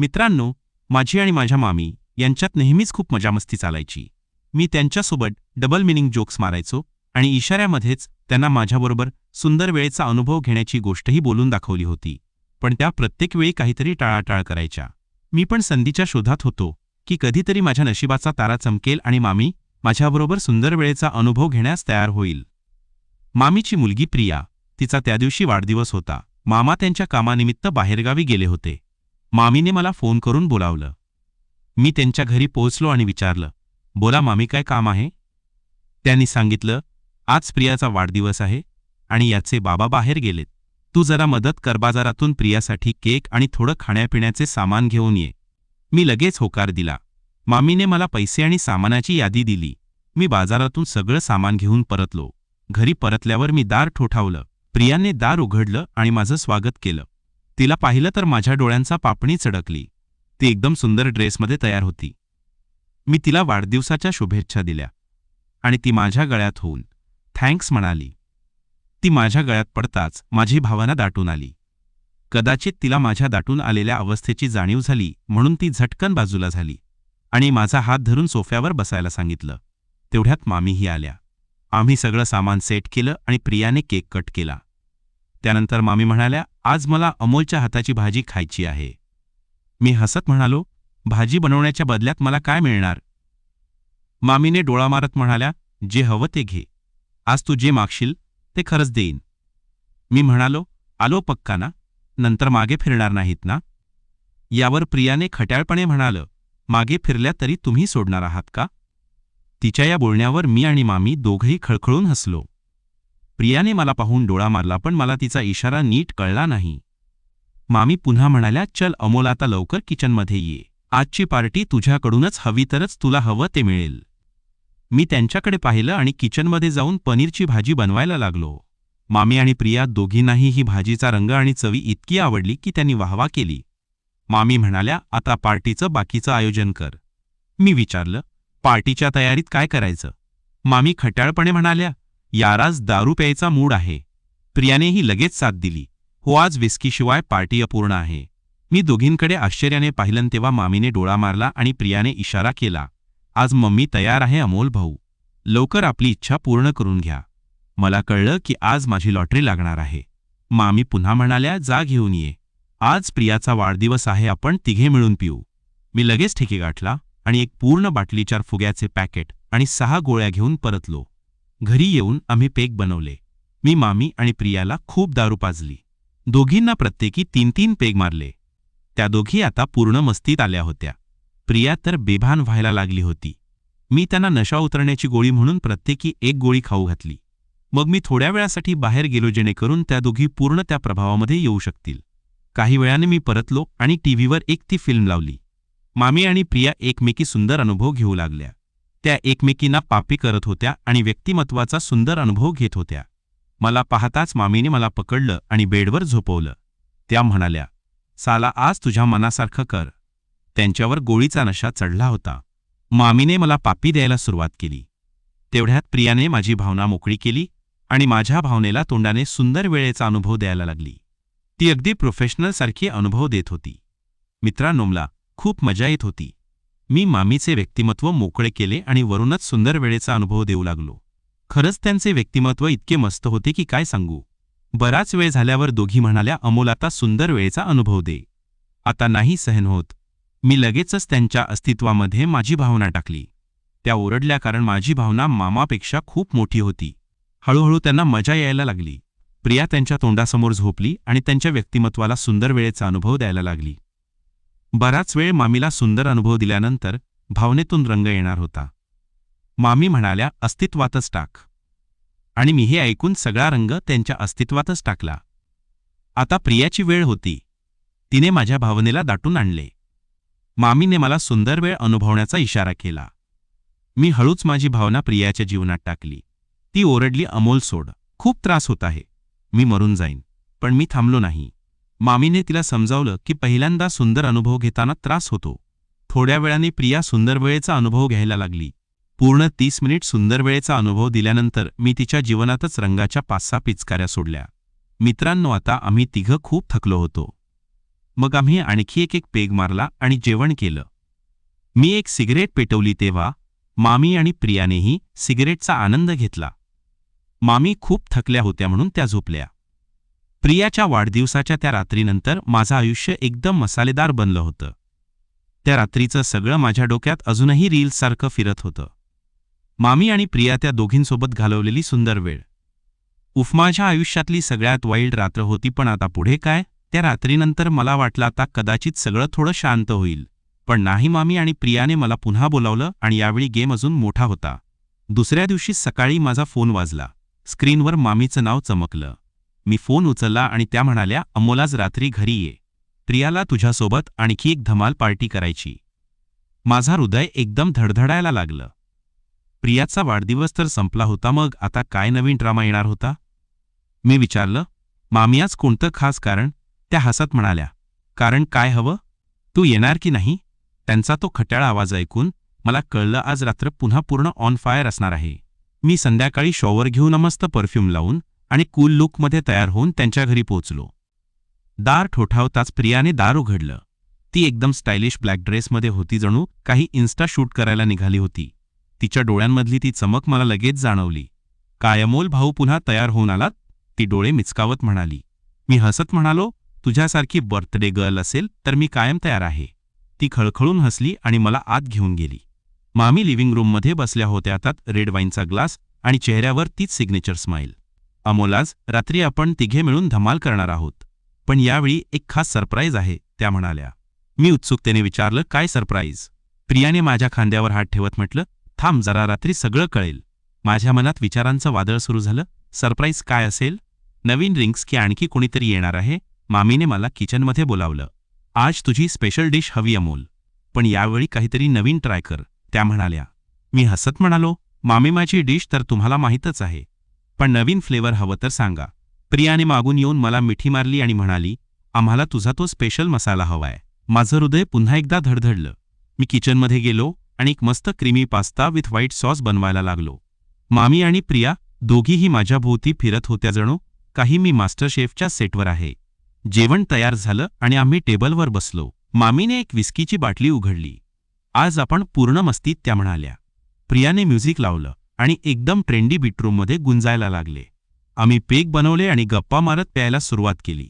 मित्रांनो, माझी आणि माझ्या मामी यांच्यात नेहमीच खूप मजामस्ती चालायची. मी त्यांच्यासोबत डबल मिनिंग जोक्स मारायचो आणि इशाऱ्यामध्येच त्यांना माझ्याबरोबर सुंदर वेळेचा अनुभव घेण्याची गोष्टही बोलून दाखवली होती. पण त्या प्रत्येक वेळी काहीतरी टाळाटाळ करायच्या. मी पण संधीच्या शोधात होतो की कधीतरी माझ्या नशिबाचा तारा चमकेल आणि मामी माझ्याबरोबर सुंदर वेळेचा अनुभव घेण्यास तयार होईल. मामीची मुलगी प्रिया, तिचा त्या दिवशी वाढदिवस होता. मामा त्यांच्या कामानिमित्त बाहेरगावी गेले होते. मामीने मला फोन करून बोलावलं. मी त्यांच्या घरी पोहोचलो आणि विचारलं, बोला मामी, काय काम आहे? त्यांनी सांगितलं, आज प्रियाचा वाढदिवस आहे आणि याचे बाबा बाहेर गेलेत. तू जरा मदत कर, बाजारातून प्रियासाठी केक आणि थोडं खाण्यापिण्याचे सामान घेऊन ये. मी लगेच होकार दिला. मामीने मला पैसे आणि सामानाची यादी दिली. मी बाजारातून सगळं सामान घेऊन परतलो. घरी परतल्यावर मी दार ठोठावलं. प्रियाने दार उघडलं आणि माझं स्वागत केलं. तिला पाहिलं तर माझ्या डोळ्यांचा पापणी चडकली. ती एकदम सुंदर ड्रेसमध्ये तयार होती. मी तिला वाढदिवसाच्या शुभेच्छा दिल्या आणि ती माझ्या गळ्यात होऊन थँक्स म्हणाली. ती माझ्या गळ्यात पडताच माझी भावना दाटून आली. कदाचित तिला माझ्या दाटून आलेल्या अवस्थेची जाणीव झाली म्हणून ती झटकन बाजूला झाली आणि माझा हात धरून सोफ्यावर बसायला सांगितलं. तेवढ्यात मामीही आल्या. आम्ही सगळं सामान सेट केलं आणि प्रियाने केक कट केला. त्यानंतर मामी म्हणाल्या, आज मला अमोलच्या हाताची भाजी खायची आहे. मी हसत म्हणालो, भाजी बनवण्याच्या बदल्यात मला काय मिळणार? मामीने डोळा मारत म्हणाल्या, जे हवं ते घे. आज तू जे मागशील ते खरंच देईन. मी म्हणालो, आलो पक्का ना? नंतर मागे फिरणार नाहीत ना? यावर प्रियाने खट्याळपणे म्हणालं, मागे फिरल्या तरी तुम्ही सोडणार आहात का? तिच्या या बोलण्यावर मी आणि मामी दोघंही खळखळून हसलो. प्रियाने मला पाहून डोळा मारला पण मला तिचा इशारा नीट कळला नाही. मामी पुन्हा म्हणाल्या, चल अमोल, आता लवकर किचनमध्ये ये. आजची पार्टी तुझ्याकडूनच हवी तरच तुला हवं ते मिळेल. मी त्यांच्याकडे पाहिलं आणि किचनमध्ये जाऊन पनीरची भाजी बनवायला लागलो. मामी आणि प्रिया दोघींनाही ही भाजीचा रंग आणि चवी इतकी आवडली की त्यांनी वाहवा केली. मामी म्हणाल्या, आता पार्टीचं बाकीचं आयोजन कर. मी विचारलं, पार्टीच्या तयारीत काय करायचं? मामी खट्याळपणे म्हणाल्या, यार आज दारू प्यायचा मूड आहे. प्रियानेही लगेच साथ दिली, हो आज विस्कीशिवाय पार्टी अपूर्ण आहे. मी दोघींकडे आश्चर्याने पाहिलं तेव्हा मामीने डोळा मारला आणि प्रियाने इशारा केला, आज मम्मी तयार आहे अमोल भाऊ. लवकर आपली इच्छा पूर्ण करून घ्या. मला कळलं की आज माझी लॉटरी लागणार आहे. मामी पुन्हा म्हणाल्या, जा घेऊन ये. आज प्रियाचा वाढदिवस आहे, आपण तिघे मिळून पिऊ. मी लगेच ठिकी गाठला आणि एक पूर्ण बाटली 4 फुग्याचे पॅकेट आणि 6 गोळ्या घेऊन परतलो. घरी येऊन आम्ही पेक बनवले. मी मामी आणि प्रियाला खूप दारू पाजली. दोघींना प्रत्येकी 3-3 पेग मारले. त्या दोघी आता पूर्ण मस्तीत आल्या होत्या. प्रिया तर बेभान व्हायला लागली होती. मी त्यांना नशा उतरण्याची गोळी म्हणून प्रत्येकी 1 गोळी खाऊ घातली. मग मी थोड्या वेळासाठी बाहेर गेलो जेणेकरून त्या दोघी पूर्ण त्या प्रभावामध्ये येऊ शकतील. काही वेळाने मी परतलो आणि टीव्हीवर एक ती फिल्म लावली. मामी आणि प्रिया एकमेकी सुंदर अनुभव घेऊ लागल्या. त्या एकमेकींना पापी करत होत्या आणि व्यक्तिमत्वाचा सुंदर अनुभव घेत होत्या. मला पाहताच मामीने मला पकडलं आणि बेडवर झोपवलं. त्या म्हणाल्या, साला आज तुझ्या मनासारखं कर. त्यांच्यावर गोळीचा नशा चढला होता. मामीने मला पापी द्यायला सुरुवात केली. तेवढ्यात प्रियाने माझी भावना मोकळी केली आणि माझ्या भावनेला तोंडाने सुंदर वेळेचा अनुभव द्यायला लागली. ती अगदी प्रोफेशनलसारखी अनुभव देत होती. मित्रांनोला खूप मजा येत होती. मी मामीचे व्यक्तिमत्व मोकळे केले आणि वरूनच सुंदर वेळेचा अनुभव देऊ लागलो. खरंच त्यांचे व्यक्तिमत्व इतके मस्त होते की काय सांगू. बराच वेळ झाल्यावर दोघी म्हणाल्या, अमोल आता सुंदर वेळेचा अनुभव दे. आता नाही सहन होत. मी लगेचच त्यांच्या अस्तित्वामध्ये माझी भावना टाकली. त्या ओरडल्या कारण माझी भावना मामापेक्षा खूप मोठी होती. हळूहळू त्यांना मजा यायला लागली. प्रिया त्यांच्या तोंडासमोर झोपली आणि त्यांच्या व्यक्तिमत्वाला सुंदर वेळेचा अनुभव द्यायला लागली. बराच वेळ मामीला सुंदर अनुभव दिल्यानंतर भावनेतून रंग येणार होता. मामी म्हणाल्या, अस्तित्वातच टाक. आणि मी हे ऐकून सगळा रंग त्यांच्या अस्तित्वातच टाकला. आता प्रियाची वेळ होती. तिने माझ्या भावनेला दाटून आणले. मामीने मला सुंदर वेळ अनुभवण्याचा इशारा केला. मी हळूच माझी भावना प्रियाच्या जीवनात टाकली. ती ओरडली, अमोल सोड, खूप त्रास होत आहे, मी मरून जाईन. पण मी थांबलो नाही. मामीने तिला समजावलं की पहिल्यांदा सुंदर अनुभव घेताना त्रास होतो. थोड्या वेळाने प्रिया सुंदर वेळेचा अनुभव घ्यायला लागली. पूर्ण 30 मिनिट सुंदर वेळेचा अनुभव दिल्यानंतर मी तिच्या जीवनातच रंगाच्या 5-6 पिचकाऱ्या सोडल्या. मित्रांनो, आता आम्ही तिघं खूप थकलो होतो. मग आम्ही आणखी एक पेग मारला आणि जेवण केलं. मी एक सिगरेट पेटवली तेव्हा मामी आणि प्रियानेही सिगरेटचा आनंद घेतला. मामी खूप थकल्या होत्या म्हणून त्या झोपल्या. प्रियाच्या वाढदिवसाच्या त्या रात्रीनंतर माझं आयुष्य एकदम मसालेदार बनलं होतं. त्या रात्रीचं सगळं माझ्या डोक्यात अजूनही रील्ससारखं फिरत होतं. मामी आणि प्रिया त्या दोघींसोबत घालवलेली सुंदर वेळ. माझ्या आयुष्यातली सगळ्यात वाईल्ड रात्र होती. पण आता पुढे काय? त्या रात्रीनंतर मला वाटलं आता कदाचित सगळं थोडं शांत होईल. पण नाही, मामी आणि प्रियाने मला पुन्हा बोलावलं आणि यावेळी गेम अजून मोठा होता. दुसऱ्या दिवशी सकाळी माझा फोन वाजला. स्क्रीनवर मामीचं नाव चमकलं. मी फोन उचलला आणि त्या म्हणाल्या, अमोल आज रात्री घरी ये. प्रियाला तुझ्यासोबत आणखी एक धमाल पार्टी करायची. माझा हृदय एकदम धडधडायला लागलं. प्रियाचा वाढदिवस तर संपला होता, मग आता काय नवीन ड्रामा येणार होता? मी विचारलं, मामी आज कोणतं खास कारण? त्या हसत म्हणाल्या, कारण काय हवं? तू येणार की नाही? त्यांचा तो खट्याळ आवाज ऐकून मला कळलं आज रात्र पुन्हा पूर्ण ऑन फायर असणार आहे. मी संध्याकाळी शॉवर घेऊन मस्त परफ्यूम लावून आणि कूल लुकमध्ये तयार होऊन त्यांच्या घरी पोहोचलो. दार ठोठावताच प्रियाने दार उघडलं. ती एकदम स्टायलिश ब्लॅक ड्रेसमध्ये होती, जणू काही इन्स्टा शूट करायला निघाली होती. तिच्या डोळ्यांमधली ती चमक मला लगेच जाणवली. काय अमोल भाऊ, पुन्हा तयार होऊन आलात? ती डोळे मिचकावत म्हणाली. मी हसत म्हणालो, तुझ्यासारखी बर्थडे गर्ल असेल तर मी कायम तयार आहे. ती खळखळून हसली आणि मला आत घेऊन गेली. मामी लिव्हिंग रूममध्ये बसल्या होत्या, हातात रेड वाईनचा ग्लास आणि चेहऱ्यावर तीच सिग्नेचर स्माईल. अमोल, आज रात्री आपण तिघे मिळून धमाल करणार आहोत, पण यावेळी एक खास सरप्राईज आहे, त्या म्हणाल्या. मी उत्सुकतेने विचारलं, काय सरप्राईज? प्रियाने माझ्या खांद्यावर हात ठेवत म्हटलं, थांब जरा, रात्री सगळं कळेल. माझ्या मनात विचारांचं वादळ सुरू झालं. सरप्राईज काय असेल? नवीन रिंग्स की आणखी कोणीतरी येणार आहे? मामीने मला किचनमध्ये बोलावलं. आज तुझी स्पेशल डिश हवी अमोल, पण यावेळी काहीतरी नवीन ट्राय कर, त्या म्हणाल्या. मी हसत म्हणालो, मामी माझी डिश तर तुम्हाला माहीतच आहे, पण नवीन फ्लेवर हवं तर सांगा. प्रियाने मागून येऊन मला मिठी मारली आणि म्हणाली, आम्हाला तुझा तो स्पेशल मसाला हवाय. माझं हृदय पुन्हा एकदा धडधडलं. मी किचनमध्ये गेलो आणि एक मस्त creamy pasta with white sauce बनवायला लागलो. मामी आणि प्रिया दोघीही माझ्या भोवती फिरत होत्या, जणू काही मी मास्टर शेफच्या सेटवर आहे. जेवण तयार झालं आणि आम्ही टेबलवर बसलो. मामीने एक विस्कीची बाटली उघडली. आज आपण पूर्ण मस्तीत, त्या म्हणाल्या. प्रियाने म्युझिक लावलं आणि एकदम ट्रेंडी बीटरूममध्ये गुंजायला लागले. आम्ही पेक बनवले आणि गप्पा मारत प्यायला सुरुवात केली.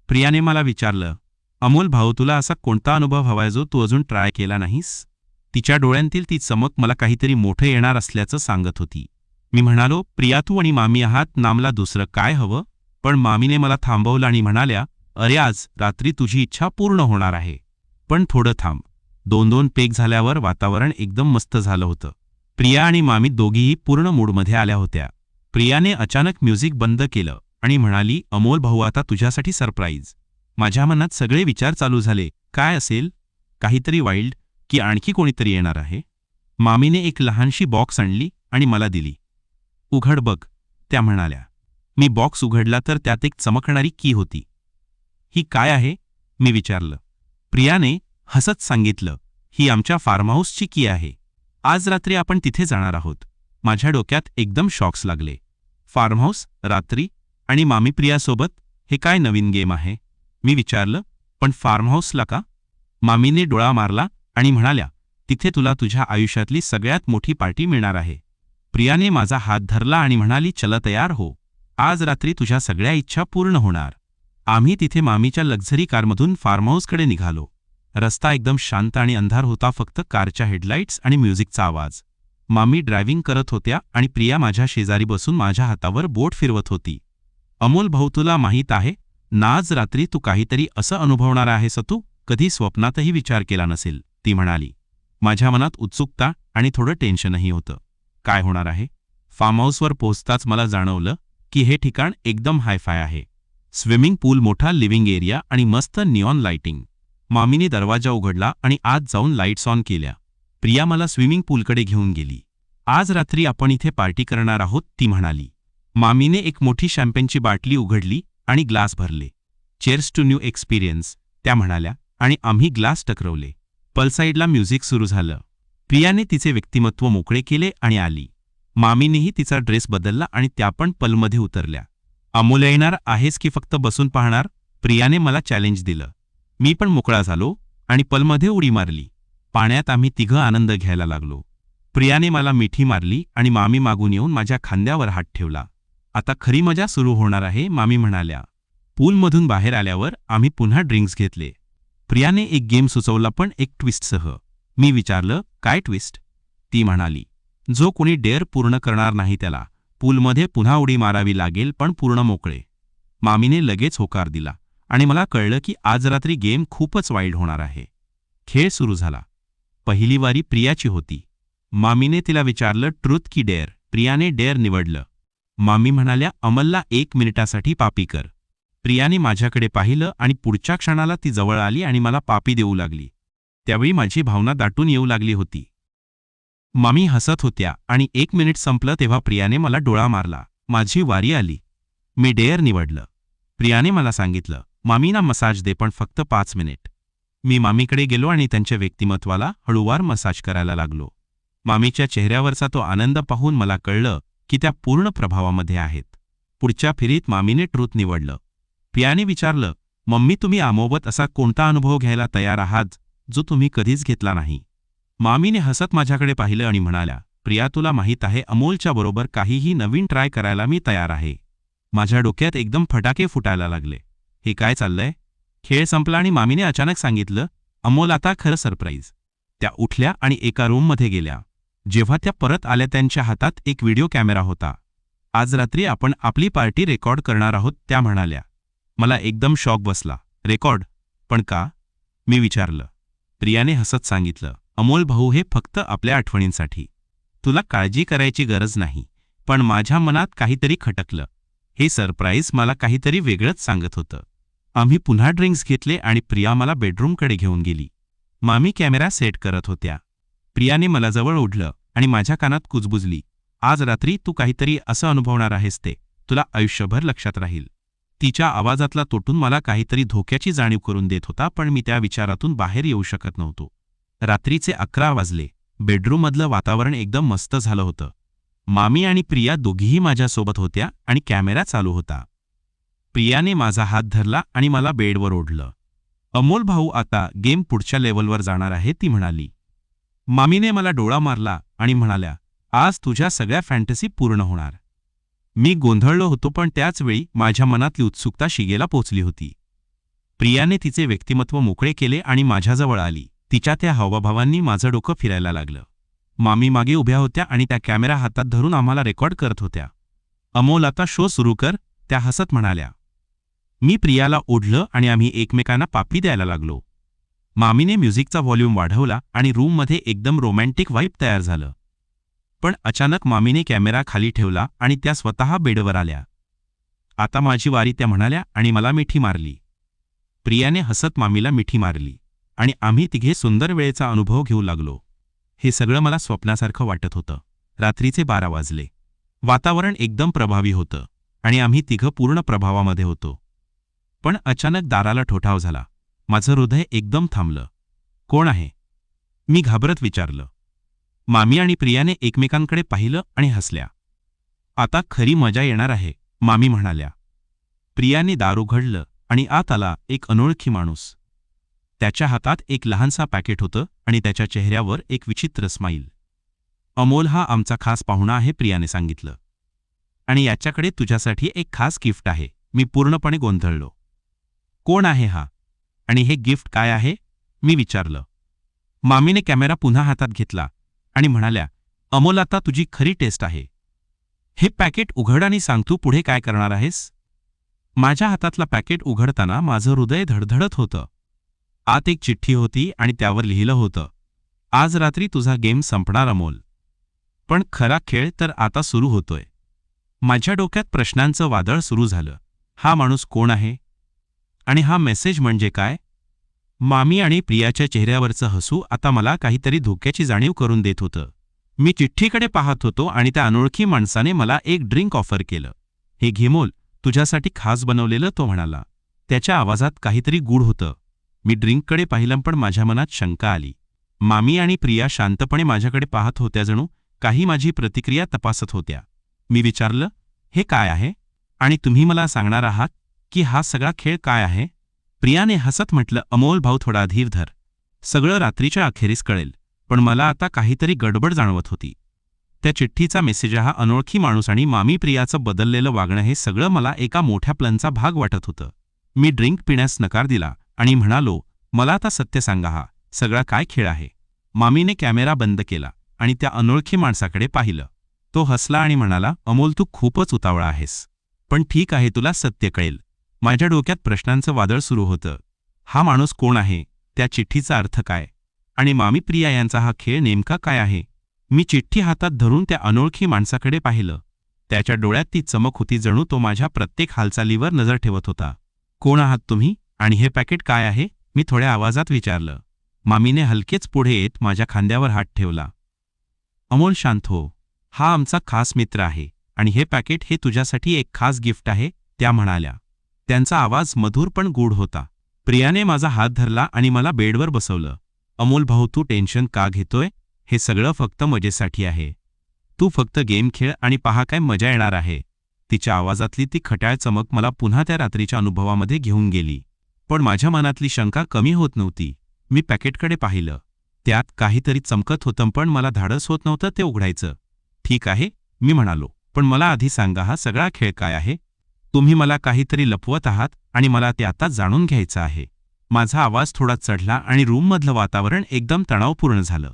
प्रियाने मला विचारलं, अमोल भाऊ, तुला असा कोणता अनुभव हवाय जो तू अजून ट्राय केला नाहीस? तिच्या डोळ्यांतील ती चमक मला काहीतरी मोठं येणार असल्याचं सांगत होती. मी म्हणालो, प्रिया, तू आणि मामी आहात ना, मला दुसरं काय हवं? पण मामीने मला थांबवलं आणि म्हणाल्या, अरे, आज रात्री तुझी इच्छा पूर्ण होणार आहे, पण थोडं थांब. 2-2 पेक झाल्यावर वातावरण एकदम मस्त झालं होतं. प्रिया आणि मामी दोघीही पूर्ण मूडमध्ये आल्या होत्या. प्रियाने अचानक म्युझिक बंद केलं आणि म्हणाली, अमोल भाऊ, आता तुझ्यासाठी सरप्राईज. माझ्या मनात सगळे विचार चालू झाले. काय असेल? काहीतरी वाईल्ड की आणखी कोणीतरी येणार आहे? मामीने एक लहानशी बॉक्स आणली आणि मला दिली. उघड बघ, त्या म्हणाल्या. मी बॉक्स उघडला तर त्यात एक चमकणारी की होती. ही काय आहे? मी विचारलं. प्रियाने हसत सांगितलं, ही आमच्या फार्म हाऊसची की आहे. आज रात्री आपण तिथे जाणार आहोत. माझ्या डोक्यात एकदम शॉक्स लागले. फार्म हाऊस, रात्री आणि मामी प्रियासोबत? हे काय नवीन गेम आहे? मी विचारलं, पण फार्म हाऊसला का? मामीने डोळा मारला आणि म्हणाल्या, तिथे तुला तुझ्या आयुष्यातली सगळ्यात मोठी पार्टी मिळणार आहे. प्रियाने माझा हात धरला आणि म्हणाली, चला तयार हो, आज रात्री तुझ्या सगळ्या इच्छा पूर्ण होणार. आम्ही तिथे मामीच्या लक्झरी कारमधून फार्म हाऊसकडे निघालो. रस्ता एकदम शांत आणि अंधार होता, फक्त कारच्या हेडलाईट्स आणि म्युझिकचा आवाज. मामी ड्रायव्हिंग करत होत्या आणि प्रिया माझ्या शेजारी बसून माझ्या हातावर बोट फिरवत होती. अमोल भाऊ, तुला माहीत आहे ना, आज रात्री तू काहीतरी असं अनुभवणार आहेस तू कधी स्वप्नातही विचार केला नसेल, ती म्हणाली. माझ्या मनात उत्सुकता आणि थोडं टेन्शनही होतं. काय होणार आहे? फार्म हाऊसवर पोहोचताच मला जाणवलं की हे ठिकाण एकदम हायफाय आहे. स्विमिंग पूल, मोठा लिव्हिंग एरिया आणि मस्त निऑन लाइटिंग. मामीने दरवाजा उघडला आणि आत जाऊन लाईट्स ऑन केल्या. प्रिया मला स्विमिंग पूलकडे घेऊन गेली. आज रात्री आपण इथे पार्टी करणार आहोत, ती म्हणाली. मामीने एक मोठी शॅम्पेनची बाटली उघडली आणि ग्लास भरले. चेअर्स टू न्यू एक्सपिरियन्स, त्या म्हणाल्या आणि आम्ही ग्लास टकरवले. पलसाईडला म्युझिक सुरू झालं. प्रियाने तिचे व्यक्तिमत्व मोकळे केले आणि आली. मामीनेही तिचा ड्रेस बदलला आणि त्या पण पलमध्ये उतरल्या. अमोल, येणार आहेस की फक्त बसून पाहणार? प्रियाने मला चॅलेंज दिलं. मी पण मोकळा झालो आणि पलमध्ये उडी मारली. पाण्यात आम्ही तिघं आनंद घ्यायला लागलो. प्रियाने मला मिठी मारली आणि मामी मागून येऊन माझ्या खांद्यावर हात ठेवला. आता खरी मजा सुरू होणार आहे, मामी म्हणाल्या. पूलमधून बाहेर आल्यावर आम्ही पुन्हा ड्रिंक्स घेतले. प्रियाने एक गेम सुचवला, पण एक ट्विस्टसह. मी विचारलं, काय ट्विस्ट? ती म्हणाली, जो कोणी डेअर पूर्ण करणार नाही त्याला पूलमध्ये पुन्हा उडी मारावी लागेल, पण पूर्ण मोकळे. मामीने लगेच होकार दिला आणि मला कळलं की आज रात्री गेम खूपच वाईल्ड होणार आहे. खेळ सुरू झाला. पहिली वारी प्रियाची होती. मामीने तिला विचारलं, ट्रुथ की डेअर? प्रियाने डेअर निवडलं. मामी म्हणाल्या, अमलला 1 मिनिटासाठी पापी कर. प्रियाने माझ्याकडे पाहिलं आणि पुढच्या क्षणाला ती जवळ आली आणि मला पापी देऊ लागली. त्यावेळी माझी भावना दाटून येऊ लागली होती. मामी हसत होत्या आणि 1 मिनिट संपलं तेव्हा प्रियाने मला डोळा मारला. माझी वारी आली. मी डेअर निवडलं. प्रियाने मला सांगितलं, मामीना मसाज दे, पण फक्त 5 मिनिट. मी मामीकडे गेलो आणि त्यांच्या व्यक्तिमत्वाला हळूवार मसाज करायला लागलो. मामीच्या चेहऱ्यावरचा तो आनंद पाहून मला कळलं की त्या पूर्ण प्रभावामध्ये आहेत. पुढच्या फेरीत मामीने ट्रूथ निवडलं. प्रियाने विचारलं, मम्मी, तुम्ही आमोबत असा कोणता अनुभव घ्यायला तयार आहात जो तुम्ही कधीच घेतला नाही? मामीने हसत माझ्याकडे पाहिलं आणि म्हणाल्या, प्रिया, तुला माहीत आहे, अमोलच्या बरोबर काहीही नवीन ट्राय करायला मी तयार आहे. माझ्या डोक्यात एकदम फटाके फुटायला लागले. हे काय चाललंय? खेळ संपला आणि मामीने अचानक सांगितलं, अमोल, आता खरं सरप्राईज. त्या उठल्या आणि एका रूममध्ये गेल्या. जेव्हा त्या परत आल्या त्यांच्या हातात एक व्हिडिओ कॅमेरा होता. आज रात्री आपण आपली पार्टी रेकॉर्ड करणार आहोत, त्या म्हणाल्या. मला एकदम शॉक बसला. रेकॉर्ड? पण का? मी विचारलं. प्रियाने हसत सांगितलं, अमोल भाऊ, हे फक्त आपल्या आठवणींसाठी. तुला काळजी करायची गरज नाही. पण माझ्या मनात काहीतरी खटकलं. हे सरप्राईज मला काहीतरी वेगळंच सांगत होतं. आम्ही पुन्हा ड्रिंक्स घेतले आणि प्रिया मला बेडरूमकडे घेऊन गेली. मामी कॅमेरा सेट करत होत्या. प्रियाने मला जवळ ओढलं आणि माझ्या कानात कुजबुजली, आज रात्री तू काहीतरी असं अनुभवणार आहेस ते तुला आयुष्यभर लक्षात राहील. तिच्या आवाजातला तोटून मला काहीतरी धोक्याची जाणीव करून देत होता, पण मी त्या विचारातून बाहेर येऊ शकत नव्हतो. रात्रीचे 11 वाजले. बेडरूममधलं वातावरण एकदम मस्त झालं होतं. मामी आणि प्रिया दोघीही माझ्यासोबत होत्या आणि कॅमेरा चालू होता. प्रियाने माझा हात धरला आणि मला बेडवर ओढलं. अमोल भाऊ, आता गेम पुढच्या लेव्हलवर जाणार आहे, ती म्हणाली. मामीने मला डोळा मारला आणि म्हणाल्या, आज तुझ्या सगळ्या फॅन्टसी पूर्ण होणार. मी गोंधळलो होतो, पण त्याच वेळी माझ्या मनातली उत्सुकता शिगेला पोचली होती. प्रियाने तिचे व्यक्तिमत्व मोकळे केले आणि माझ्याजवळ आली. तिच्या त्या हावभावांनी माझं डोकं फिरायला लागलं. मामी मागे उभ्या होत्या आणि त्या कॅमेरा हातात धरून आम्हाला रेकॉर्ड करत होत्या. अमोल, आता शो सुरू कर, त्या हसत म्हणाल्या. मी प्रियाला ओढलं आणि आम्ही एकमेकांना पापी द्यायला लागलो. मामीने म्युझिकचा व्हॉल्यूम वाढवला आणि रूममध्ये एकदम रोमॅन्टिक वाईब तयार झालं. पण अचानक मामीने कॅमेरा खाली ठेवला आणि त्या स्वतः बेडवर आल्या. आता माझी वारी, त्या म्हणाल्या आणि मला मिठी मारली. प्रियाने हसत मामीला मिठी मारली आणि आम्ही तिघे सुंदर वेळेचा अनुभव घेऊ लागलो. हे सगळं मला स्वप्नासारखं वाटत होतं. रात्रीचे 12 वाजले. वातावरण एकदम प्रभावी होतं आणि आम्ही तिघं पूर्ण प्रभावामध्ये होतो. पण अचानक दाराला ठोठाव झाला. माझं हृदय एकदम थांबलं. कोण आहे? मी घाबरत विचारलं. मामी आणि प्रियाने एकमेकांकडे पाहिलं आणि हसल्या. आता खरी मजा येणार आहे, मामी म्हणाल्या. प्रियाने दार उघडलं आणि आत आला एक अनोळखी माणूस. त्याच्या हातात एक लहानसा पॅकेट होतं आणि त्याच्या चेहऱ्यावर एक विचित्र स्माईल. अमोल, हा आमचा खास पाहुणा आहे, प्रियाने सांगितलं. आणि याच्याकडे तुझ्यासाठी एक खास गिफ्ट आहे. मी पूर्णपणे गोंधळलो. कोण आहे हा? आणि हे गिफ्ट काय आहे? मी विचारलं. मामीने कॅमेरा पुन्हा हातात घेतला आणि म्हणाल्या, अमोल, आता तुझी खरी टेस्ट आहे. हे पॅकेट उघड आणि सांग, तू पुढे काय करणार आहेस? माझ्या हातातला पॅकेट उघडताना माझं हृदय धडधडत होतं. आत एक चिठ्ठी होती आणि त्यावर लिहिलं होतं, आज रात्री तुझा गेम संपणार अमोल. पण खरा खेळ तर आता सुरू होतोय. माझ्या डोक्यात प्रश्नांचं वादळ सुरू झालं. हा माणूस कोण आहे? आणि हा मेसेज म्हणजे काय? मामी आणि प्रियाच्या चेहऱ्यावरचं हसू आता मला काहीतरी धोक्याची जाणीव करून देत होतं. मी चिठ्ठीकडे पाहत होतो आणि त्या अनोळखी माणसाने मला एक ड्रिंक ऑफर केलं. हे घे मोल, तुझ्यासाठी खास बनवलेलं, तो म्हणाला. त्याच्या आवाजात काहीतरी गूढ होतं. मी ड्रिंककडे पाहिलं, पण माझ्या मनात शंका आली. मामी आणि प्रिया शांतपणे माझ्याकडे पाहत होत्या, जणू काही माझी प्रतिक्रिया तपासत होत्या. मी विचारलं, हे काय आहे? आणि तुम्ही मला सांगणार आहात की हा सगळा खेळ काय आहे? प्रियाने हसत म्हटलं, अमोल भाऊ थोडा धीर धर. सगळं रात्रीच्या अखेरीस कळेल. पण मला आता काहीतरी गडबड जाणवत होती. त्या चिठ्ठीचा मेसेज, हा अनोळखी माणूस आणि मामी प्रियाचं बदललेलं वागणं, हे सगळं मला एका मोठ्या प्लॅनचा भाग वाटत होतं. मी ड्रिंक पिण्यास नकार दिला आणि म्हणालो, मला आता सत्य सांगा, हा सगळा काय खेळ आहे? मामीने कॅमेरा बंद केला आणि त्या अनोळखी माणसाकडे पाहिलं. तो हसला आणि म्हणाला, अमोल तू खूपच उतावळा आहेस. पण ठीक आहे, तुला सत्य कळेल. माझ्या डोक्यात प्रश्नांचं वादळ सुरू होतं. हा माणूस कोण आहे? त्या चिठ्ठीचा अर्थ काय? आणि मामी प्रिया यांचा हा खेळ नेमका काय आहे? मी चिठ्ठी हातात धरून त्या अनोळखी माणसाकडे पाहिलं. त्याच्या डोळ्यात ती चमक होती, जणू तो माझ्या प्रत्येक हालचालीवर नजर ठेवत होता. कोण आहात तुम्ही? आणि हे पॅकेट काय आहे? मी थोड्या आवाजात विचारलं. मामीने हलकेच पुढे येत माझ्या खांद्यावर हात ठेवला. अमोल शांत हो. हा आमचा खास मित्र आहे आणि हे पॅकेट हे तुझ्यासाठी एक खास गिफ्ट आहे, त्या म्हणाल्या. त्यांचा आवाज मधुर पण गूढ होता. प्रियाने माझा हात धरला आणि मला बेडवर बसवलं. अमोल भाऊ तू टेन्शन का घेतोय? हे सगळं फक्त मजेसाठी आहे. तू फक्त गेम खेळ आणि पहा काय मजा येणार आहे. तिच्या आवाजातली ती खट्याळ चमक मला पुन्हा त्या रात्रीच्या अनुभवामध्ये घेऊन गेली. पण माझ्या मनातली शंका कमी होत नव्हती. मी पॅकेटकडे पाहिलं. त्यात काहीतरी चमकत होतं, पण मला धाडस होत नव्हतं ते उघडायचं. ठीक आहे, मी म्हणालो, पण मला आधी सांगा, हा सगळा खेळ काय आहे? तुम्ही मला काहीतरी लपवत आहात आणि मला ते आता जाणून घ्यायचं आहे. माझा आवाज थोडा चढला आणि रूममधलं वातावरण एकदम तणावपूर्ण झालं.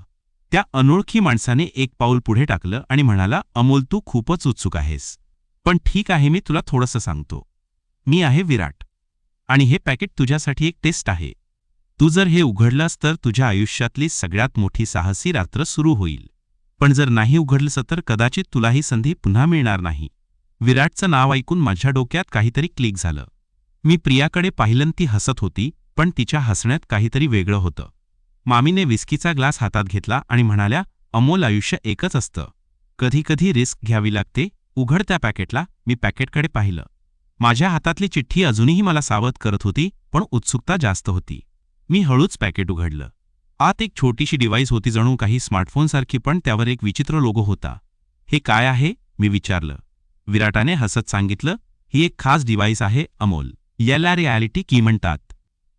त्या अनोळखी माणसाने एक पाऊल पुढे टाकलं आणि म्हणाला, अमोल तू खूपच उत्सुक आहेस. पण ठीक आहे, मी तुला थोडंसं सांगतो. मी आहे विराट आणि हे पॅकेट तुझ्यासाठी एक टेस्ट आहे. तू जर हे उघडलंस तर तुझ्या आयुष्यातली सगळ्यात मोठी साहसी रात्र सुरू होईल. पण जर नाही उघडलंस तर कदाचित तुला ही संधी पुन्हा मिळणार नाही. विराटचं नाव ऐकून माझ्या डोक्यात काहीतरी क्लिक झालं. मी प्रियाकडे पाहिलं. ती हसत होती, पण तिच्या हसण्यात काहीतरी वेगळं होतं. मामीने विस्कीचा ग्लास हातात घेतला आणि म्हणाल्या, अमोल आयुष्य एकच असतं. कधी कधी रिस्क घ्यावी लागते. उघड त्या पॅकेटला. मी पॅकेटकडे पाहिलं. माझ्या हातातली चिठ्ठी अजूनही मला सावध करत होती, पण उत्सुकता जास्त होती. मी हळूच पॅकेट उघडलं. आत एक छोटीशी डिव्हाइस होती, जणू काही स्मार्टफोनसारखी, पण त्यावर एक विचित्र लोगो होता. हे काय आहे? मी विचारलं. विराटाने हसत सांगितलं, ही एक खास डिव्हाइस आहे अमोल. याला रिॲलिटी की म्हणतात.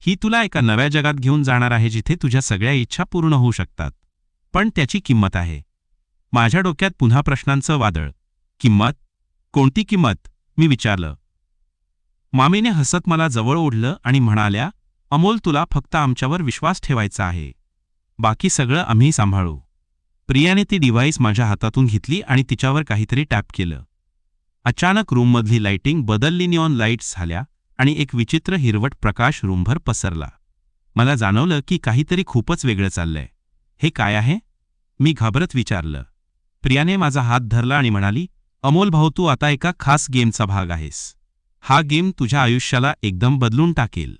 ही तुला एका नव्या जगात घेऊन जाणार आहे, जिथे तुझ्या सगळ्या इच्छा पूर्ण होऊ शकतात. पण त्याची किंमत आहे. माझ्या डोक्यात पुन्हा प्रश्नांचं वादळ. किंमत? कोणती किंमत? मी विचारलं. मामीने हसत मला जवळ ओढलं आणि म्हणाल्या, अमोल तुला फक्त आमच्यावर विश्वास ठेवायचा आहे. बाकी सगळं आम्ही सांभाळू. प्रियाने ती डिव्हाइस माझ्या हातातून घेतली आणि तिच्यावर काहीतरी टॅप केलं. अचानक रूममधली लाइटिंग बदलली. निऑन लाईट्स झाल्या आणि एक विचित्र हिरवट प्रकाश रूमभर पसरला. मला जाणवलं की काहीतरी खूपच वेगळं चाललंय. हे काय आहे? मी घाबरत विचारलं. प्रियाने माझा हात धरला आणि म्हणाली, अमोल भाऊ तू आता एका खास गेमचा भाग आहेस. हा गेम तुझ्या आयुष्याला एकदम बदलून टाकेल.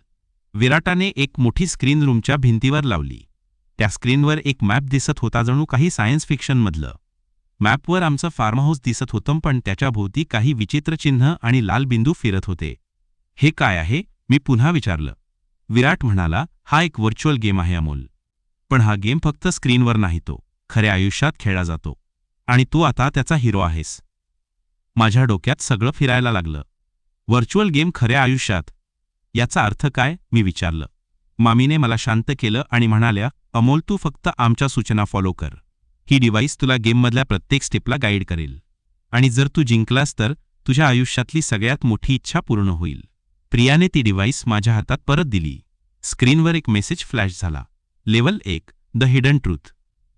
विराटाने एक मोठी स्क्रीन रूमच्या भिंतीवर लावली. त्या स्क्रीनवर एक मॅप दिसत होता, जणू काही सायन्स फिक्शनमधलं. मॅपवर आमचं फार्म हाऊस दिसत होतं, पण त्याच्या भोवती काही विचित्र चिन्ह आणि लाल बिंदू फिरत होते. हे काय आहे? मी पुन्हा विचारलं. विराट म्हणाला, हा एक व्हर्च्युअल गेम आहे अमोल. पण हा गेम फक्त स्क्रीनवर नाही, तो खऱ्या आयुष्यात खेळला जातो. आणि तू आता त्याचा हिरो आहेस. माझ्या डोक्यात सगळं फिरायला लागलं. व्हर्च्युअल गेम खऱ्या आयुष्यात? याचा अर्थ काय? मी विचारलं. मामीने मला शांत केलं आणि म्हणाल्या, अमोल तू फक्त आमच्या सूचना फॉलो कर. ही डिव्हाइस तुला गेममधल्या प्रत्येक स्टेपला गाईड करेल. आणि जर तू जिंकलास तर तुझ्या आयुष्यातली सगळ्यात मोठी इच्छा पूर्ण होईल. प्रियाने ती डिव्हाइस माझ्या हातात परत दिली. स्क्रीनवर एक मेसेज फ्लॅश झाला. Level 1 the hidden truth.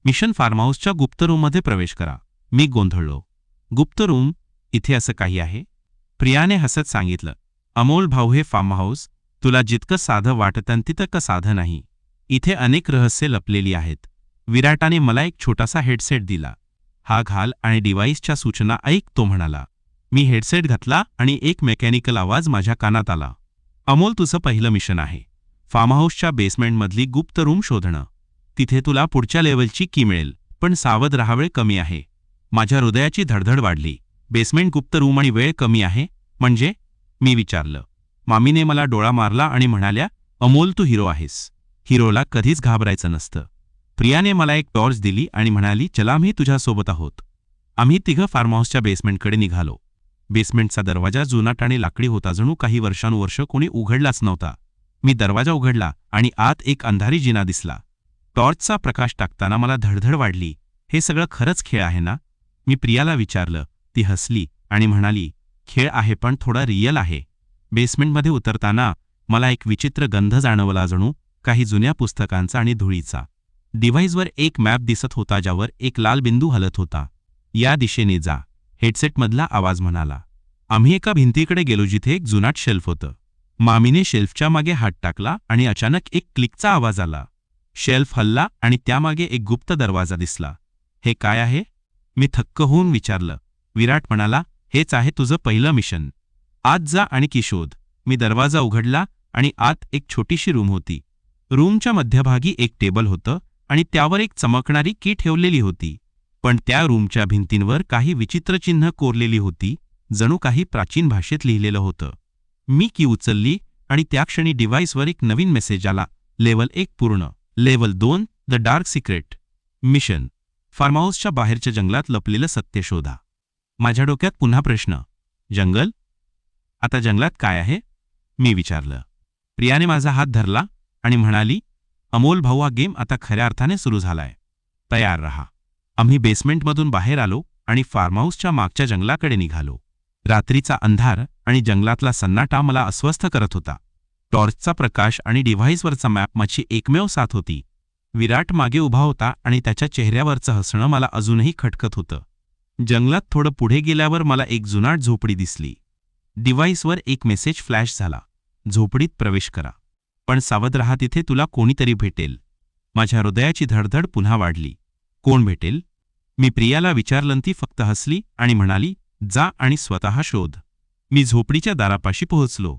Mission farm हाऊसच्या गुप्त रूममध्ये प्रवेश करा. मी गोंधळलो. गुप्त रूम? इथे असं काही आहे? प्रियाने हसत सांगितलं, अमोल भाऊ हे फार्म हाऊस तुला जितकं साधं वाटतं तितकं साधं नाही. इथे अनेक रहस्ये लपलेली आहेत. विराटाने मला एक छोटासा हेडसेट दिला. हा घाल आणि डिव्हाइसच्या सूचना ऐक, तो म्हणाला. मी हेडसेट घातला आणि एक मेकॅनिकल आवाज माझ्या कानात आला. अमोल तुझं पहिलं मिशन आहे. फार्म हाऊसच्या बेसमेंटमधली गुप्त रूम शोधणं. तिथे तुला पुढच्या लेव्हलची की मिळेल, पण सावध राहा, वेळ कमी आहे. माझ्या हृदयाची धडधड वाढली. बेसमेंट, गुप्त रूम आणि वेळ कमी आहे म्हणजे? मी विचारलं. मामीने मला डोळा मारला आणि म्हणाल्या, अमोल तू हिरो आहेस. हिरोला कधीच घाबरायचं नसतं. प्रियाने मला एक टॉर्च दिली आणि म्हणाली, चला आम्ही तुझ्यासोबत आहोत. आम्ही तिघं फार्म हाऊसच्या बेसमेंटकडे निघालो. बेसमेंटचा दरवाजा जुनाट आणि लाकडी होता, जणू काही वर्षानुवर्ष कोणी उघडलाच नव्हता. मी दरवाजा उघडला आणि आत एक अंधारी जिना दिसला. टॉर्चचा प्रकाश टाकताना मला धडधड वाढली. हे सगळं खरंच खेळ आहे ना? मी प्रियाला विचारलं. ती हसली आणि म्हणाली, खेळ आहे पण थोडा रिअल आहे. बेसमेंटमध्ये उतरताना मला एक विचित्र गंध जाणवला, जणू काही जुन्या पुस्तकांचा आणि धुळीचा. डिव्हाइसवर एक मॅप दिसत होता ज्यावर एक लाल बिंदू हलत होता. या दिशेने जा, हेडसेटमधला आवाज म्हणाला. आम्ही एका भिंतीकडे गेलो जिथे एक जुनाट शेल्फ होतं. मामीने शेल्फच्या मागे हात टाकला आणि अचानक एक क्लिकचा आवाज आला. शेल्फ हलला आणि त्यामागे एक गुप्त दरवाजा दिसला. हे काय आहे? मी थक्क होऊन विचारलं. विराट म्हणाला, हेच आहे तुझं पहिलं मिशन. आत जा आणि की शोध. मी दरवाजा उघडला आणि आत एक छोटीशी रूम होती. रूमच्या मध्यभागी एक टेबल होतं आणि त्यावर एक चमकणारी की ठेवलेली होती. पण त्या रूमच्या भिंतींवर काही विचित्र चिन्ह कोरलेली होती, जणू काही प्राचीन भाषेत लिहिलेलं होतं. मी की उचलली आणि त्या क्षणी डिव्हाइसवर एक नवीन मेसेज आला. लेव्हल 1 पूर्ण. Level 2 the dark secret. Mission फार्महाऊसच्या बाहेरच्या जंगलात लपलेलं सत्य शोधा. माझ्या डोक्यात पुन्हा प्रश्न. जंगल? आता जंगलात काय आहे? मी विचारलं. प्रियाने माझा हात धरला आणि म्हणाली, अमोल भाऊ, हा गेम आता खऱ्या अर्थाने सुरू झालाय. तयार रहा. आम्ही बेसमेंटमधून बाहेर आलो आणि फार्महाऊसच्या मागच्या जंगलाकडे निघालो. रात्रीचा अंधार आणि जंगलातला सन्नाटा मला अस्वस्थ करत होता. टॉर्चचा प्रकाश आणि डिव्हाइसवरचा मॅप माझी एकमेव साथ होती. विराट मागे उभा होता आणि त्याच्या चेहऱ्यावरचं हसणं मला अजूनही खटकत होतं. जंगलात थोडं पुढे गेल्यावर मला एक जुनाट झोपडी दिसली. डिव्हाइसवर एक मेसेज फ्लॅश झाला. झोपडीत प्रवेश करा, पण सावध रहा, तिथे तुला कोणीतरी भेटेल. माझ्या हृदयाची धडधड पुन्हा वाढली. कोण भेटेल? मी प्रियाला विचारलं. ती फक्त हसली आणि म्हणाली, जा आणि स्वतः शोध. मी झोपडीच्या दारापाशी पोहोचलो.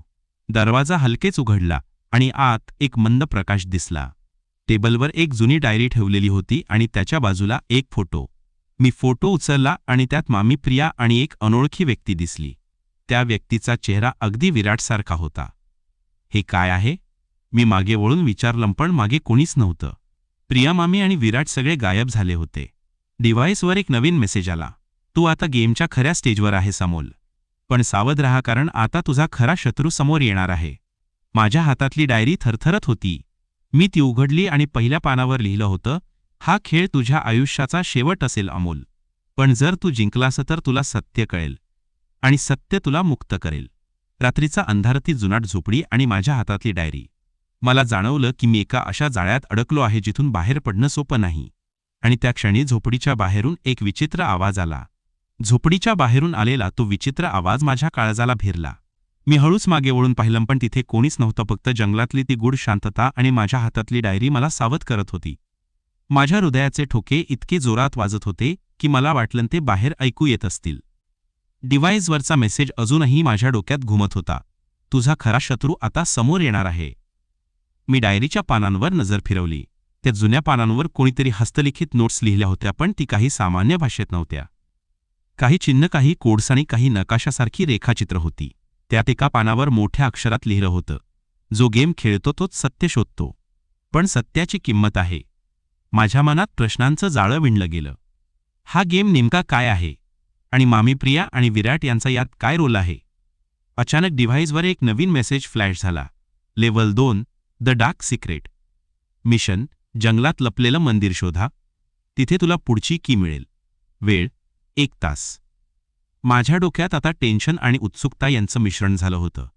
दरवाजा हलकेच उघडला आणि आत एक मंद प्रकाश दिसला. टेबलवर एक जुनी डायरी ठेवलेली होती आणि त्याच्या बाजूला एक फोटो. मी फोटो उचलला आणि त्यात मामी, प्रिया आणि एक अनोळखी व्यक्ती दिसली. त्या व्यक्तीचा चेहरा अगदी विराटसारखा होता. हे काय आहे? मी मागे वळून विचारलं, पण मागे कोणीच नव्हतं. प्रिया, मामी आणि विराट सगळे गायब झाले होते. डिव्हाइसवर एक नवीन मेसेज आला. तू आता गेमच्या खऱ्या स्टेजवर आहेस अमोल. पण सावध रहा, कारण आता तुझा खरा शत्रू समोर येणार आहे. माझ्या हातातली डायरी थरथरत होती. मी ती उघडली आणि पहिल्या पानावर लिहिलं होतं, हा खेळ तुझ्या आयुष्याचा शेवट असेल अमोल. पण जर तू जिंकलास तर तुला सत्य कळेल आणि सत्य तुला मुक्त करेल. रात्रीचा अंधार, ती जुनाट झोपडी आणि माझ्या हातातली डायरी. मला जाणवलं की मी एका अशा जाळ्यात अडकलो आहे जिथून बाहेर पडणं सोपं नाही. आणि त्या क्षणी झोपडीच्या बाहेरून एक विचित्र आवाज आला. झोपडीच्या बाहेरून आलेला तो विचित्र आवाज माझ्या काळजाला भिरला. मी हळूच मागे वळून पाहिलं, पण तिथे कोणीच नव्हतं. फक्त जंगलातली ती गूढ शांतता आणि माझ्या हातातली डायरी मला सावध करत होती. माझ्या हृदयाचे ठोके इतके जोरात वाजत होते की मला वाटलं ते बाहेर ऐकू येत असतील. डिव्हाइसवरचा मेसेज अजूनही माझ्या डोक्यात घुमत होता. तुझा खरा शत्रू आता समोर येणार आहे. मी डायरीच्या पानांवर नजर फिरवली. त्या जुन्या पानांवर कोणीतरी हस्तलिखित नोट्स लिहिल्या होत्या, पण ती काही सामान्य भाषेत नव्हत्या. काही चिन्ह, काही कोड्स आणि काही नकाशासारखी रेखाचित्र होती. त्यात एका पानावर मोठ्या अक्षरात लिहिलं होतं, जो गेम खेळतो तोच सत्य शोधतो, पण सत्याची किंमत आहे. माझ्या मनात प्रश्नांचं जाळं विणलं गेलं. हा गेम नेमका काय आहे? आणि मामी, प्रिया आणि विराट यांचा यात काय रोल आहे? अचानक डिव्हाइसवर एक नवीन मेसेज फ्लॅश झाला. Level 2 the dark secret. Mission जंगलात लपलेलं मंदिर शोधा. तिथे तुला पुढची की मिळेल. वेळ 1 तास. माझ्या डोक्यात आता टेन्शन आणि उत्सुकता यांचं मिश्रण झालं होतं.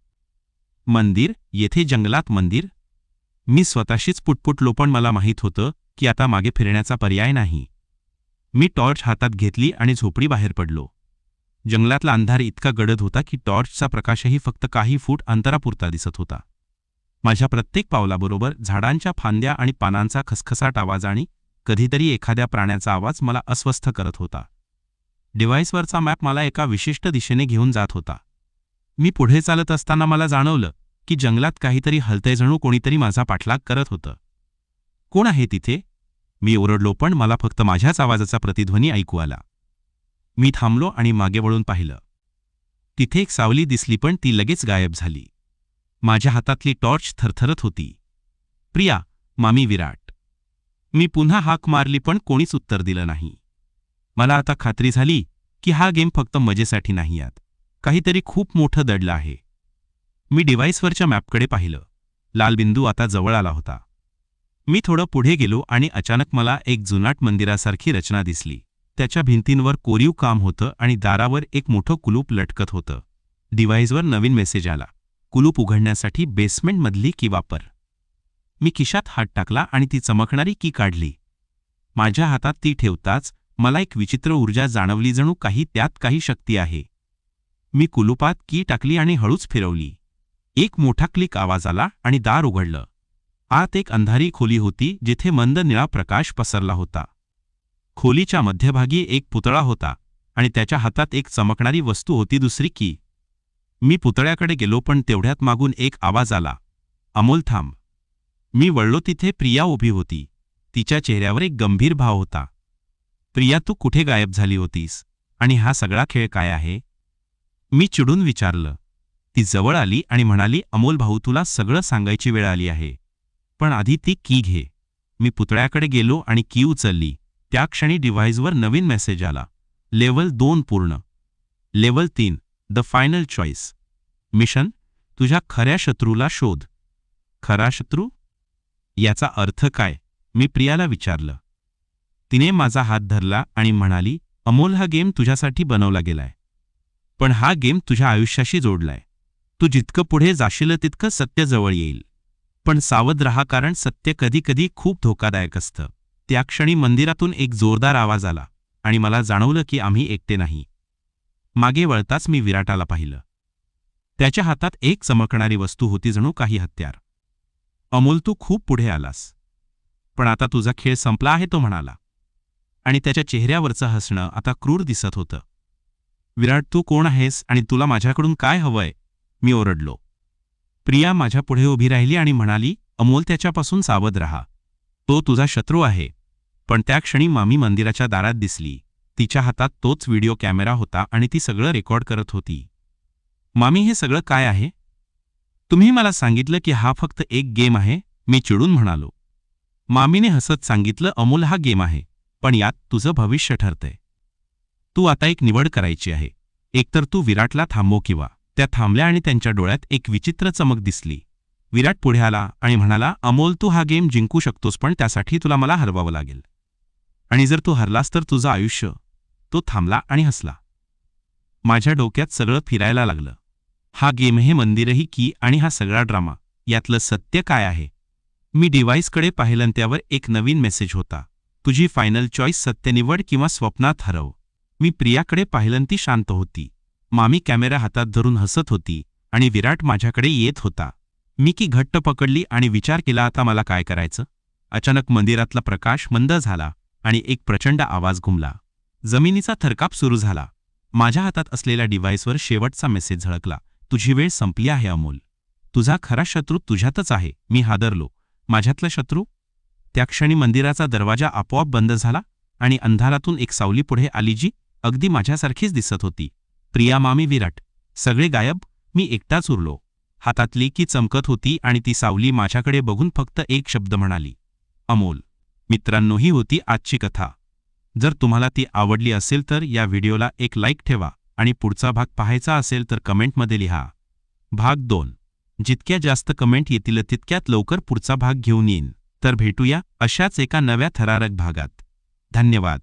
मंदिर? येथे जंगलात मंदिर? मी स्वतःशीच पुटपुटलो, पण मला माहीत होतं की आता मागे फिरण्याचा पर्याय नाही. मी टॉर्च हातात घेतली आणि झोपडी बाहेर पडलो. जंगलातला अंधार इतका गडद होता की टॉर्चचा प्रकाशही फक्त काही फूट अंतरापुरता दिसत होता. माझ्या प्रत्येक पावलाबरोबर झाडांच्या फांद्या आणि पानांचा खसखसाट आवाज आणि कधीतरी एखाद्या प्राण्याचा आवाज मला अस्वस्थ करत होता. डिव्हाइसवरचा मॅप मला एका विशिष्ट दिशेने घेऊन जात होता. मी पुढे चालत असताना मला जाणवलं की जंगलात काहीतरी हलतंय, जणू कोणीतरी माझा पाठलाग करत होतं. कोण आहे तिथे? मी ओरडलो, पण मला फक्त माझ्याच आवाजाचा प्रतिध्वनी ऐकू आला. मी थांबलो आणि मागे वळून पाहिलं. तिथे एक सावली दिसली, पण ती लगेच गायब झाली. माझ्या हातातली टॉर्च थरथरत होती. प्रिया, मामी, विराट. मी पुन्हा हाक मारली, पण कोणीच उत्तर दिलं नाही. मला आता खात्री झाली की हा गेम फक्त मजेसाठी नाही, यात काहीतरी खूप मोठं दडलं आहे. मी डिव्हाइसवरच्या मॅपकडे पाहिलं. लाल बिंदू आता जवळ आला होता. मी थोडं पुढे गेलो आणि अचानक मला एक जुनाट मंदिरासारखी रचना दिसली. त्याच्या भिंतींवर कोरीव काम होतं आणि दारावर एक मोठं कुलूप लटकत होतं. डिव्हाइसवर नवीन मेसेज आला. कुलूप उघडण्यासाठी बेसमेंटमधली की वापर. मी खिशात हात टाकला आणि ती चमकणारी की काढली. माझ्या हातात ती ठेवताच मला एक विचित्र ऊर्जा जाणवली, जणू त्यात काही शक्ती आहे. मी कुलूपात की टाकली आणि हळूच फिरवली. एक मोठा क्लिक आवाज आला आणि दार उघडलं. आत एक अंधारी खोली होती, जिथे मंद निळा प्रकाश पसरला होता. खोलीच्या मध्यभागी एक पुतळा होता आणि त्याच्या हातात एक चमकणारी वस्तू होती, दुसरी की. मी पुतळ्याकडे गेलो, पण तेवढ्यात मागून एक आवाज आला, अमोल थांब. मी वळलो, तिथे प्रिया उभी होती. तिच्या चेहऱ्यावर एक गंभीर भाव होता. प्रिया, तू कुठे गायब झाली होतीस? आणि हा सगळा खेळ काय आहे? मी चिडून विचारलं. ती जवळ आली आणि म्हणाली, अमोल भाऊ, तुला सगळं सांगायची वेळ आली आहे. पण आधी ती की घे. मी पुतळ्याकडे गेलो आणि की उचलली. त्या क्षणी डिव्हाइसवर नवीन मेसेज आला. लेव्हल 2 पूर्ण. Level 3 the final choice. Mission, तुझ्या खऱ्या शत्रूला शोध. खरा शत्रू? याचा अर्थ काय? मी प्रियाला विचारलं. तिने माझा हात धरला आणि म्हणाली, अमोल, हा गेम तुझ्यासाठी बनवला गेलाय. पण हा गेम तुझ्या आयुष्याशी जोडलाय. तू जितकं पुढे जाशील तितकं सत्य जवळ येईल. पण सावध रहा, कारण सत्य कधीकधी खूप धोकादायक असतं. त्या क्षणी मंदिरातून एक जोरदार आवाज आला आणि मला जाणवलं की आम्ही एकटे नाही. मागे वळताच मी विराटाला पाहिलं. त्याच्या हातात एक चमकणारी वस्तू होती, जणू काही हत्यार. अमोल, तू खूप पुढे आलास. पण आता तुझा खेळ संपला आहे, तो म्हणाला. आणि त्याच्या चेहऱ्यावरचं हसणं आता क्रूर दिसत होतं. विराट, तू कोण आहेस आणि तुला माझ्याकडून काय हवंय? मी ओरडलो. प्रिया माझ्या पुढे उभी राहिली आणि म्हणाली, अमोल, त्याच्यापासून सावध रहा. तो तुझा शत्रू आहे. पण त्या क्षणी मामी मंदिराच्या दारात दिसली. तिच्या हातात तोच व्हिडिओ कॅमेरा होता आणि ती सगळं रेकॉर्ड करत होती. मामी, हे सगळं काय आहे? तुम्ही मला सांगितलं की हा फक्त एक गेम आहे, मी चिडून म्हणालो. मामीने हसत सांगितलं, अमोल, हा गेम आहे, पण यात तुझं भविष्य ठरतंय. तू आता एक निवड करायची आहे. एकतर तू विराटला थांबव किंवा. त्या थांबल्या आणि त्यांच्या डोळ्यात एक विचित्र चमक दिसली. विराट पुढे आला आणि म्हणाला, अमोल, तू हा गेम जिंकू शकतोस, पण त्यासाठी तुला मला हरवावं लागेल. आणि जर तू हरलास तर तुझं आयुष्य. तो थांबला आणि हसला. माझ्या डोक्यात सगळं फिरायला लागलं. हा गेम, हे मंदिरही की, आणि हा सगळा ड्रामा, यातलं सत्य काय आहे? मी डिव्हाइसकडे पाहिलं, त्यावर एक नवीन मेसेज होता. तुझी फायनल चॉईस, सत्य निवड किंवा स्वप्नात हरव. मी प्रियाकडे पाहिलं, ती शांत होती. मामी कॅमेरा हातात धरून हसत होती आणि विराट माझ्याकडे येत होता. मी की घट्ट पकडली आणि विचार केला, आता मला काय करायचं? अचानक मंदिरातला प्रकाश मंद झाला आणि एक प्रचंड आवाज घुमला. जमिनीचा थरकाप सुरू झाला. माझ्या हातात असलेल्या डिव्हाइसवर शेवटचा मेसेज झळकला, तुझी वेळ संपली आहे अमोल. तुझा खरा शत्रू तुझ्यातच आहे. मी हादरलो. माझ्यातला शत्रू? त्या क्षणी मंदिराचा दरवाजा आपोआप बंद झाला आणि अंधारातून एक सावली पुढे आली, जी अगदी माझ्यासारखीच दिसत होती. प्रिया, मामी, विराट सगळे गायब. मी एकटाच उरलो. हातातली की चमकत होती आणि ती सावली माझ्याकडे बघून फक्त एक शब्द म्हणाली, अमोल. मित्रांनो, ही होती आजची कथा. जर तुम्हाला ती आवडली असेल तर या व्हिडिओला एक लाईक ठेवा आणि पुढचा भाग पाहायचा असेल तर कमेंटमध्ये लिहा. भाग 2. जितक्या जास्त कमेंट येतील तितक्यात लवकर पुढचा भाग घेऊन येईन. तर भेटूया अशाच एका नव्या थरारक भागात. धन्यवाद.